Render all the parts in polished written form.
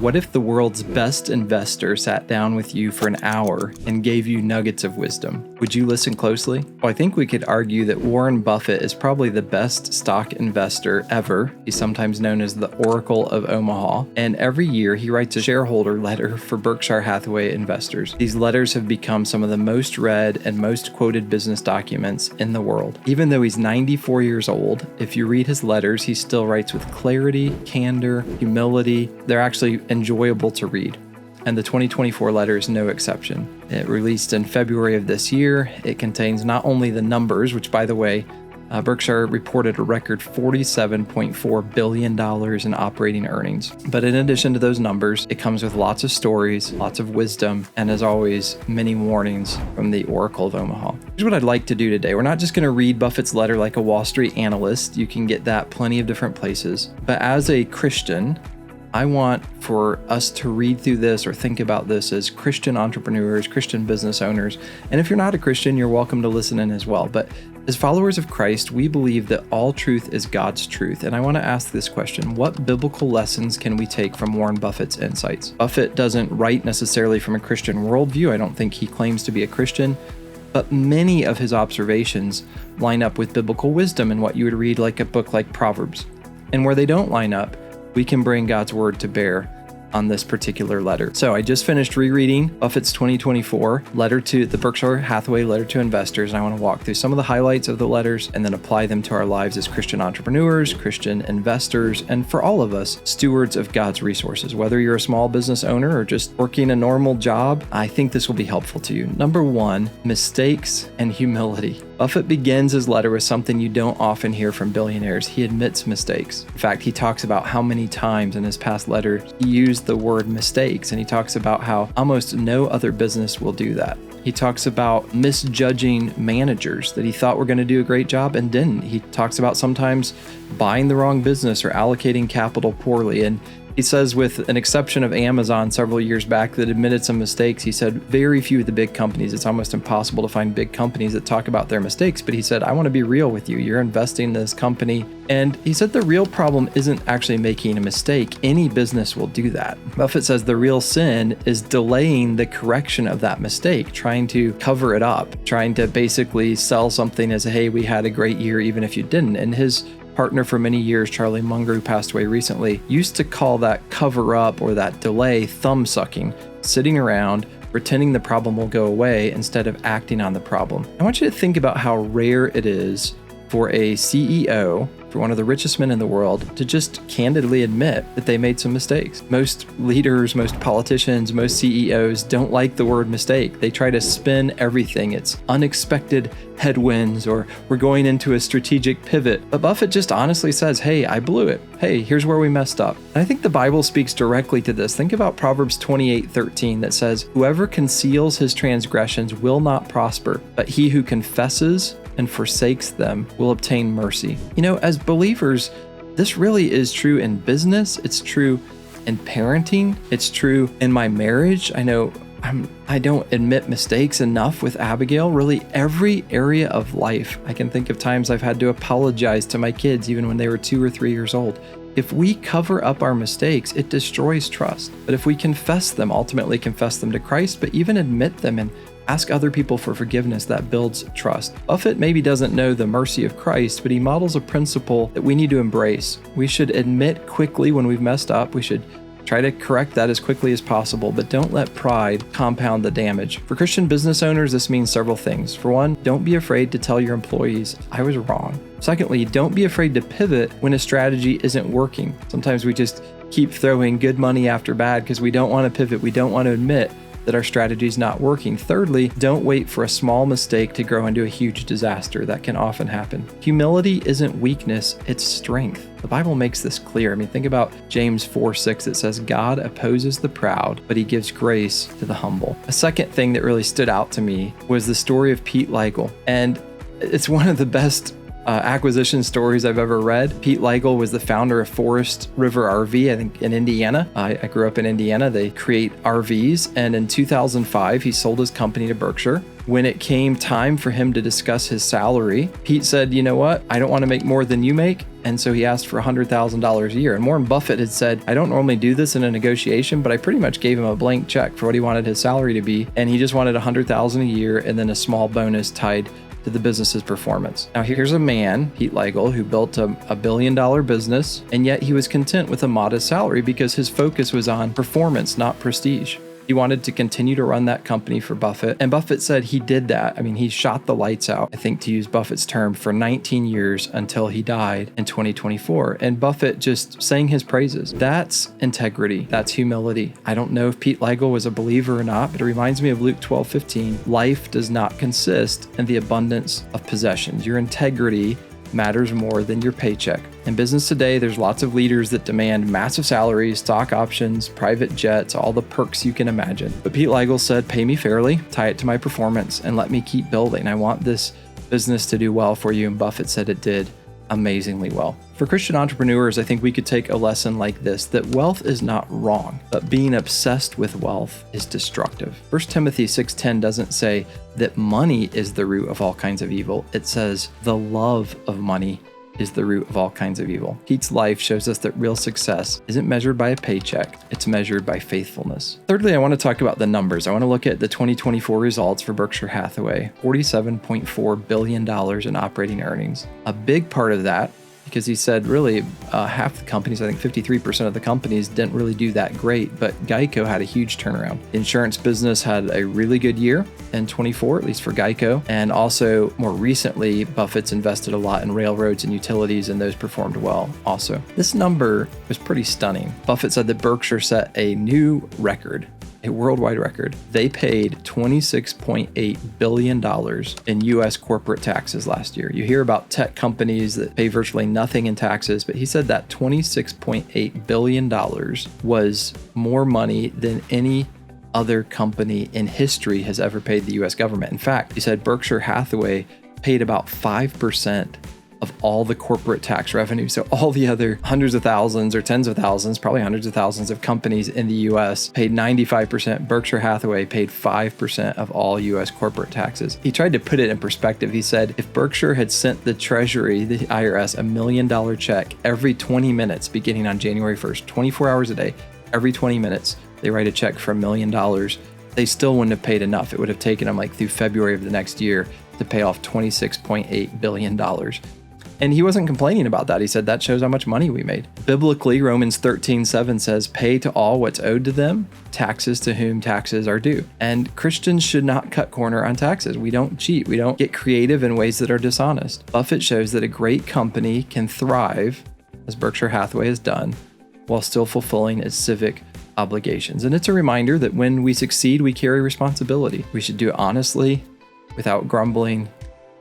What if the world's best investor sat down with you for an hour and gave you nuggets of wisdom? Would you listen closely? Well, I think we could argue that Warren Buffett is probably the best stock investor ever. He's sometimes known as the Oracle of Omaha. And every year he writes a shareholder letter for Berkshire Hathaway investors. These letters have become some of the most read and most quoted business documents in the world. Even though he's 94 years old, if you read his letters, he still writes with clarity, candor, humility. They're actually enjoyable to read. And the 2024 letter is no exception. It released in February of this year. It contains not only the numbers, which by the way, Berkshire reported a record $47.4 billion in operating earnings. But in addition to those numbers, it comes with lots of stories, lots of wisdom, and as always, many warnings from the Oracle of Omaha. Here's what I'd like to do today. We're not just going to read Buffett's letter like a Wall Street analyst. You can get that plenty of different places. But as a Christian, I want for us to read through this or think about this as Christian entrepreneurs, Christian business owners. And if you're not a Christian, you're welcome to listen in as well. But as followers of Christ, we believe that all truth is God's truth. And I want to ask this question: what biblical lessons can we take from Warren Buffett's insights? Buffett doesn't write necessarily from a Christian worldview. I don't think he claims to be a Christian. But many of his observations line up with biblical wisdom in what you would read like a book like Proverbs. And where they don't line up, we can bring God's word to bear on this particular letter. So I just finished rereading Buffett's 2024 letter to the Berkshire Hathaway letter to investors, and I want to walk through some of the highlights of the letters and then apply them to our lives as Christian entrepreneurs, Christian investors, and for all of us, stewards of God's resources. Whether you're a small business owner or just working a normal job, I think this will be helpful to you. Number one, mistakes and humility. Buffett begins his letter with something you don't often hear from billionaires. He admits mistakes. In fact, he talks about how many times in his past letter he used the word mistakes, and he talks about how almost no other business will do that. He talks about misjudging managers that he thought were going to do a great job and didn't. He talks about sometimes buying the wrong business or allocating capital poorly. And he says, with an exception of Amazon several years back that admitted some mistakes, he said very few of the big companies, it's almost impossible to find big companies that talk about their mistakes. But he said, I want to be real with you. You're investing in this company. And he said the real problem isn't actually making a mistake. Any business will do that. Buffett says the real sin is delaying the correction of that mistake, trying to cover it up, trying to basically sell something as, hey, we had a great year even if you didn't. And his partner for many years, Charlie Munger, who passed away recently, used to call that cover up or that delay thumb sucking, sitting around pretending the problem will go away instead of acting on the problem. I want you to think about how rare it is for a CEO, for one of the richest men in the world, to just candidly admit that they made some mistakes. Most leaders, most politicians, most CEOs don't like the word mistake. They try to spin everything. It's unexpected headwinds, or we're going into a strategic pivot. But Buffett just honestly says, hey, I blew it. Hey, here's where we messed up. And I think the Bible speaks directly to this. Think about Proverbs 28:13 that says, whoever conceals his transgressions will not prosper, but he who confesses and forsakes them will obtain mercy. You know, as believers, this really is true in business. It's true in parenting. It's true in my marriage. I know I don't admit mistakes enough with Abigail. Really, every area of life. I can think of times I've had to apologize to my kids even when they were 2 or 3 years old. If we cover up our mistakes, it destroys trust. But if we confess them, ultimately confess them to Christ, but even admit them and ask other people for forgiveness, that builds trust. Buffett maybe doesn't know the mercy of Christ, but he models a principle that we need to embrace. We should admit quickly when we've messed up. We should try to correct that as quickly as possible, but don't let pride compound the damage. For Christian business owners, this means several things. For one, don't be afraid to tell your employees, I was wrong. Secondly, don't be afraid to pivot when a strategy isn't working. Sometimes we just keep throwing good money after bad because we don't want to pivot. We don't want to admit that our strategy is not working. Thirdly, don't wait for a small mistake to grow into a huge disaster. That can often happen. Humility isn't weakness, it's strength. The Bible makes this clear. I mean, think about James 4:6. It says, God opposes the proud, but he gives grace to the humble. A second thing that really stood out to me was the story of Pete Leigel. And it's one of the best acquisition stories I've ever read. Pete Leigel was the founder of Forest River RV, I think in Indiana. I grew up in Indiana. They create RVs. And in 2005, he sold his company to Berkshire. When it came time for him to discuss his salary, Pete said, you know what? I don't want to make more than you make. And so he asked for $100,000 a year. And Warren Buffett had said, I don't normally do this in a negotiation, but I pretty much gave him a blank check for what he wanted his salary to be. And he just wanted $100,000 a year and then a small bonus tied to the business's performance. Now here's a man, Pete Leigel, who built a $1 billion business, and yet he was content with a modest salary because his focus was on performance, not prestige. He wanted to continue to run that company for Buffett. And Buffett said he did that. I mean, he shot the lights out, I think to use Buffett's term, for 19 years until he died in 2024. And Buffett just sang his praises. That's integrity. That's humility. I don't know if Pete Leigel was a believer or not, but it reminds me of Luke 12:15. Life does not consist in the abundance of possessions. Your integrity matters more than your paycheck. In business today, there's lots of leaders that demand massive salaries, stock options, private jets, all the perks you can imagine. But Pete Leigel said, pay me fairly, tie it to my performance, and let me keep building. I want this business to do well for you. And Buffett said it did amazingly well. For Christian entrepreneurs, I think we could take a lesson like this, that wealth is not wrong, but being obsessed with wealth is destructive. 1 Timothy 6:10 doesn't say that money is the root of all kinds of evil. It says the love of money is the root of all kinds of evil. Pete's life shows us that real success isn't measured by a paycheck, it's measured by faithfulness. Thirdly, I want to talk about the numbers. I want to look at the 2024 results for Berkshire Hathaway, $47.4 billion in operating earnings. A big part of that, because he said really half the companies, I think 53% of the companies didn't really do that great, but Geico had a huge turnaround. The insurance business had a really good year in 24, at least for Geico. And also more recently, Buffett's invested a lot in railroads and utilities, and those performed well also. This number was pretty stunning. Buffett said that Berkshire set a new record, a worldwide record. They paid $26.8 billion in U.S. corporate taxes last year. You hear about tech companies that pay virtually nothing in taxes, but he said that $26.8 billion was more money than any other company in history has ever paid the U.S. government. In fact, he said Berkshire Hathaway paid about 5% of all the corporate tax revenue. So all the other hundreds of thousands or tens of thousands, probably hundreds of thousands of companies in the US paid 95%. Berkshire Hathaway paid 5% of all US corporate taxes. He tried to put it in perspective. He said if Berkshire had sent the Treasury, the IRS, $1 million check every 20 minutes beginning on January 1st, 24 hours a day, every 20 minutes, they write a check for $1 million, they still wouldn't have paid enough. It would have taken them through February of the next year to pay off $26.8 billion. And he wasn't complaining about that. He said that shows how much money we made. Biblically, Romans 13:7 says, pay to all what's owed to them, taxes to whom taxes are due. And Christians should not cut corner on taxes. We don't cheat. We don't get creative in ways that are dishonest. Buffett shows that a great company can thrive, as Berkshire Hathaway has done, while still fulfilling its civic obligations. And it's a reminder that when we succeed, we carry responsibility. We should do it honestly, without grumbling.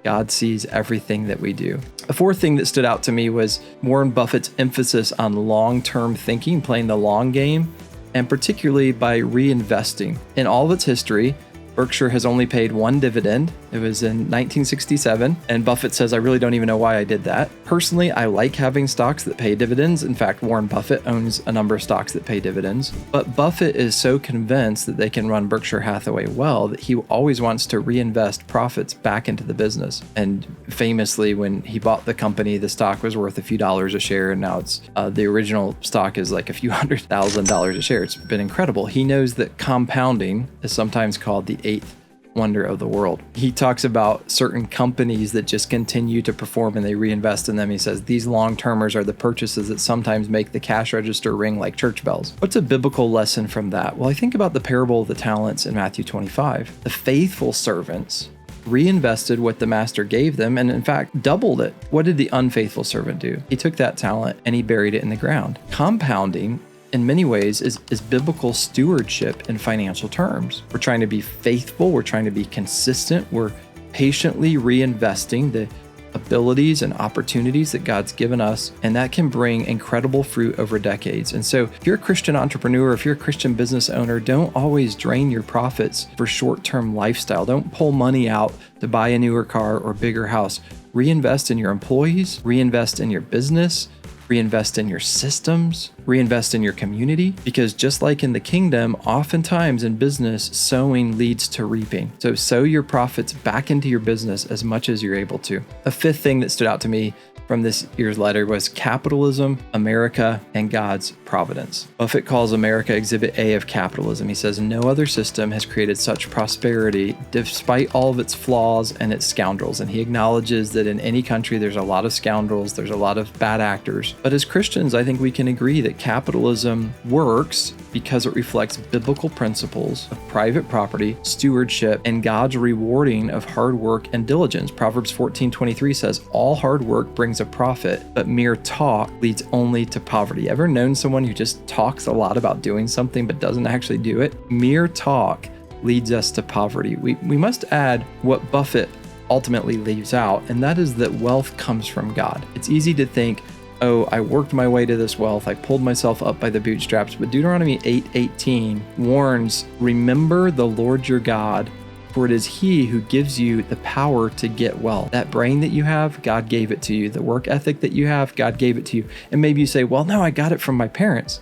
God sees everything that we do. A fourth thing that stood out to me was Warren Buffett's emphasis on long-term thinking, playing the long game, and particularly by reinvesting. In all of its history, Berkshire has only paid one dividend. It was in 1967, and Buffett says, I really don't even know why I did that. Personally, I like having stocks that pay dividends. In fact, Warren Buffett owns a number of stocks that pay dividends. But Buffett is so convinced that they can run Berkshire Hathaway well that he always wants to reinvest profits back into the business. And famously, when he bought the company, the stock was worth a few dollars a share, and now it's the original stock is like a few $100,000 a share. It's been incredible. He knows that compounding is sometimes called the eighth wonder of the world. He talks about certain companies that just continue to perform and they reinvest in them. He says these long-termers are the purchases that sometimes make the cash register ring like church bells. What's a biblical lesson from that? Well, I think about the parable of the talents in Matthew 25. The faithful servants reinvested what the master gave them and in fact doubled it. What did the unfaithful servant do? He took that talent and he buried it in the ground. Compounding in many ways is biblical stewardship in financial terms. We're trying to be faithful. We're trying to be consistent. We're patiently reinvesting the abilities and opportunities that God's given us, and that can bring incredible fruit over decades. And so if you're a Christian entrepreneur, if you're a Christian business owner, don't always drain your profits for short-term lifestyle. Don't pull money out to buy a newer car or bigger house. Reinvest in your employees, reinvest in your business, reinvest in your systems, reinvest in your community, because just like in the kingdom, oftentimes in business, sowing leads to reaping. So sow your profits back into your business as much as you're able to. A fifth thing that stood out to me from from this year's letter was Capitalism, America, and God's Providence. Buffett calls America Exhibit A of capitalism. He says, no other system has created such prosperity despite all of its flaws and its scoundrels. And he acknowledges that in any country, there's a lot of scoundrels, there's a lot of bad actors. But as Christians, I think we can agree that capitalism works because it reflects biblical principles of private property, stewardship, and God's rewarding of hard work and diligence. Proverbs 14:23 says, all hard work brings a profit, but mere talk leads only to poverty. Ever known someone who just talks a lot about doing something but doesn't actually do it? Mere talk leads us to poverty. We must add what Buffett ultimately leaves out, and that is that wealth comes from God. It's easy to think, oh, I worked my way to this wealth, I pulled myself up by the bootstraps, but Deuteronomy 8:18 warns, remember the Lord your God, for it is he who gives you the power to get wealth. That brain that you have, God gave it to you. The work ethic that you have, God gave it to you. And maybe you say, well, no, I got it from my parents.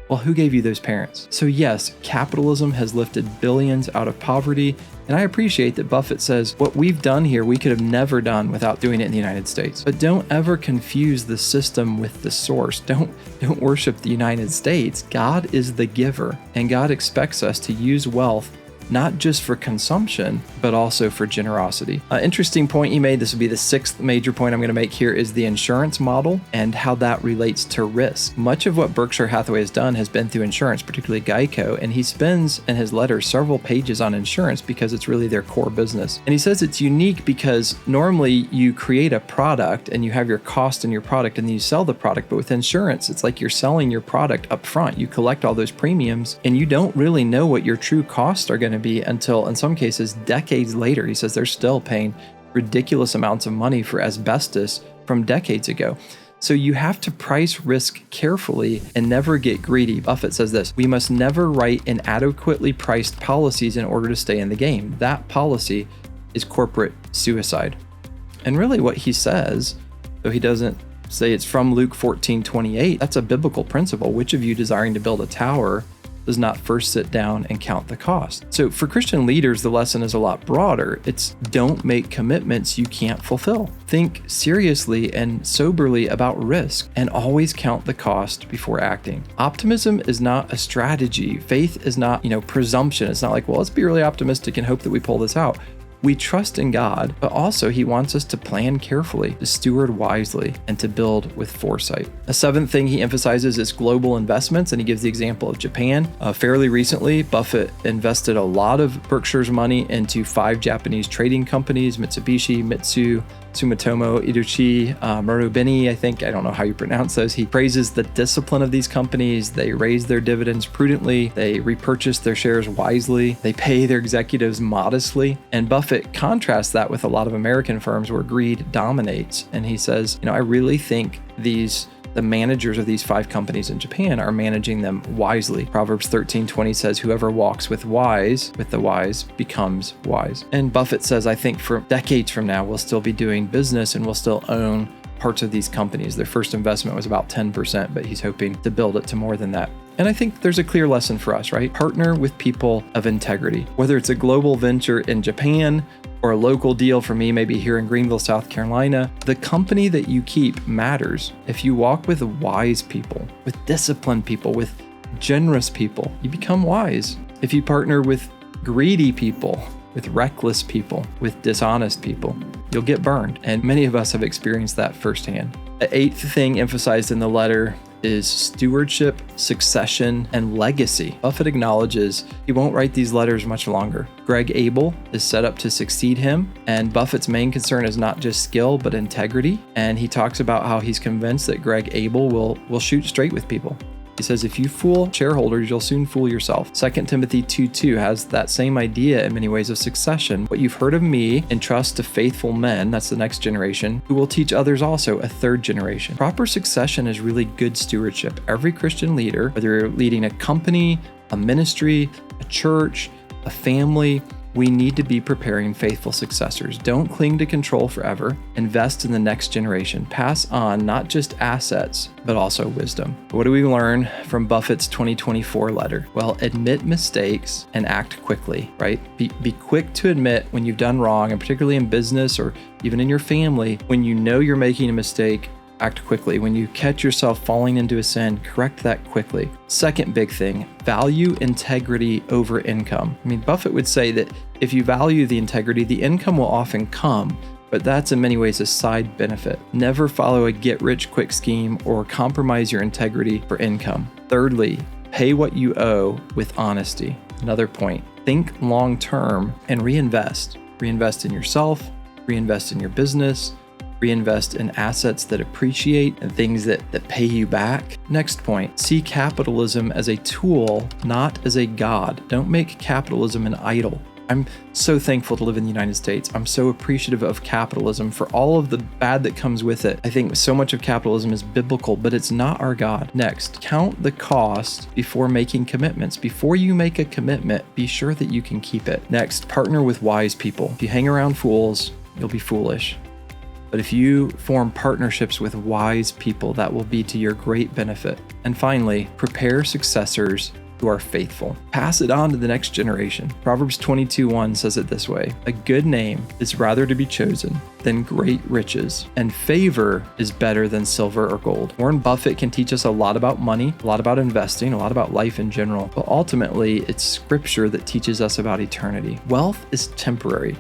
Well, who gave you those parents? So yes, capitalism has lifted billions out of poverty. And I appreciate that Buffett says what we've done here, we could have never done without doing it in the United States. But don't ever confuse the system with the source. Don't worship the United States. God is the giver, and God expects us to use wealth not just for consumption, but also for generosity. Interesting point you made. This will be the sixth major point I'm going to make here is the insurance model and how that relates to risk. Much of what Berkshire Hathaway has done has been through insurance, particularly Geico, and he spends in his letter several pages on insurance because it's really their core business. And he says it's unique because normally you create a product and you have your cost in your product and then you sell the product, but with insurance, it's like you're selling your product up front. You collect all those premiums and you don't really know what your true costs are going to be until, in some cases, decades later. He says they're still paying ridiculous amounts of money for asbestos from decades ago. So you have to price risk carefully and never get greedy. Buffett says this, we must never write inadequately priced policies in order to stay in the game. That policy is corporate suicide. And really what he says, though he doesn't say it's from Luke 14:28, that's a biblical principle. Which of you desiring to build a tower does not first sit down and count the cost? So for Christian leaders, the lesson is a lot broader. It's don't make commitments you can't fulfill. Think seriously and soberly about risk and always count the cost before acting. Optimism is not a strategy. Faith is not, presumption. It's not like, well, let's be really optimistic and hope that we pull this out. We trust in God, but also he wants us to plan carefully, to steward wisely, and to build with foresight. A seventh thing he emphasizes is global investments, and he gives the example of Japan. Fairly recently, Buffett invested a lot of Berkshire's money into 5 Japanese trading companies, Mitsubishi, Mitsui, Sumitomo, Iduchi, Marubeni, I don't know how you pronounce those. He praises the discipline of these companies. They raise their dividends prudently. They repurchase their shares wisely. They pay their executives modestly. And Buffett contrasts that with a lot of American firms where greed dominates. And he says, I really think the managers of these 5 companies in Japan are managing them wisely. Proverbs 13:20 says, whoever walks with the wise becomes wise. And Buffett says, I think for decades from now, we'll still be doing business and we'll still own parts of these companies. Their first investment was about 10%, but he's hoping to build it to more than that. And I think there's a clear lesson for us, right? Partner with people of integrity. Whether it's a global venture in Japan or a local deal for me, maybe here in Greenville, South Carolina, the company that you keep matters. If you walk with wise people, with disciplined people, with generous people, you become wise. If you partner with greedy people, with reckless people, with dishonest people, you'll get burned. And many of us have experienced that firsthand. The 8th thing emphasized in the letter is stewardship, succession, and legacy. Buffett acknowledges he won't write these letters much longer. Greg Abel is set up to succeed him, and Buffett's main concern is not just skill, but integrity. And he talks about how he's convinced that Greg Abel will shoot straight with people. He says, if you fool shareholders, you'll soon fool yourself. 2 Timothy 2:2 has that same idea in many ways of succession. What you've heard of me, entrust to faithful men, that's the next generation, who will teach others also, a 3rd generation. Proper succession is really good stewardship. Every Christian leader, whether you're leading a company, a ministry, a church, a family, We need to be preparing faithful successors. Don't cling to control forever. Invest in the next generation. Pass on not just assets, but also wisdom. What do we learn from Buffett's 2024 letter? Well, admit mistakes and act quickly, right? Be quick to admit when you've done wrong, and particularly in business or even in your family, when you know you're making a mistake, act quickly. When you catch yourself falling into a sin, correct that quickly. Second big thing, value integrity over income. I mean, Buffett would say that if you value the integrity, the income will often come, but that's in many ways a side benefit. Never follow a get-rich-quick scheme or compromise your integrity for income. Thirdly, pay what you owe with honesty. Another point, think long-term and reinvest. Reinvest in yourself, reinvest in your business, reinvest in assets that appreciate and things that pay you back. Next point, see capitalism as a tool, not as a god. Don't make capitalism an idol. I'm so thankful to live in the United States. I'm so appreciative of capitalism for all of the bad that comes with it. I think so much of capitalism is biblical, but it's not our God. Next, count the cost before making commitments. Before you make a commitment, be sure that you can keep it. Next, partner with wise people. If you hang around fools, you'll be foolish. But if you form partnerships with wise people, that will be to your great benefit. And finally, prepare successors who are faithful. Pass it on to the next generation. Proverbs 22:1 says it this way: a good name is rather to be chosen than great riches, and favor is better than silver or gold. Warren Buffett can teach us a lot about money, a lot about investing, a lot about life in general, but ultimately it's scripture that teaches us about eternity. Wealth is temporary.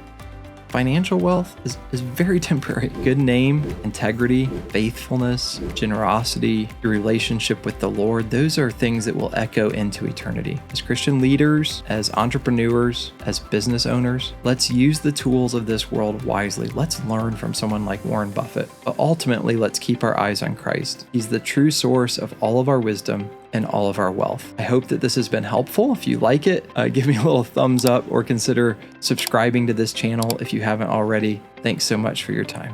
Financial wealth is very temporary. Good name, integrity, faithfulness, generosity, your relationship with the Lord, those are things that will echo into eternity. As Christian leaders, as entrepreneurs, as business owners, let's use the tools of this world wisely. Let's learn from someone like Warren Buffett. But ultimately, let's keep our eyes on Christ. He's the true source of all of our wisdom and all of our wealth. I hope that this has been helpful. If you like it, give me a little thumbs up or consider subscribing to this channel if you haven't already. Thanks so much for your time.